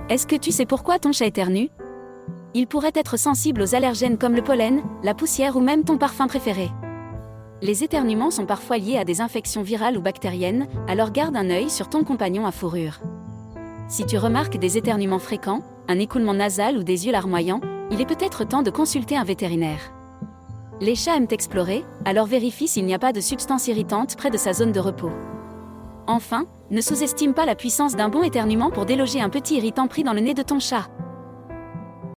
Est-ce que tu sais pourquoi ton chat éternue? Il pourrait être sensible aux allergènes comme le pollen, la poussière ou même ton parfum préféré. Les éternuements sont parfois liés à des infections virales ou bactériennes, alors garde un œil sur ton compagnon à fourrure. Si tu remarques des éternuements fréquents, un écoulement nasal ou des yeux larmoyants, il est peut-être temps de consulter un vétérinaire. Les chats aiment explorer, alors vérifie s'il n'y a pas de substances irritantes près de sa zone de repos. Enfin, ne sous-estime pas la puissance d'un bon éternuement pour déloger un petit irritant pris dans le nez de ton chat.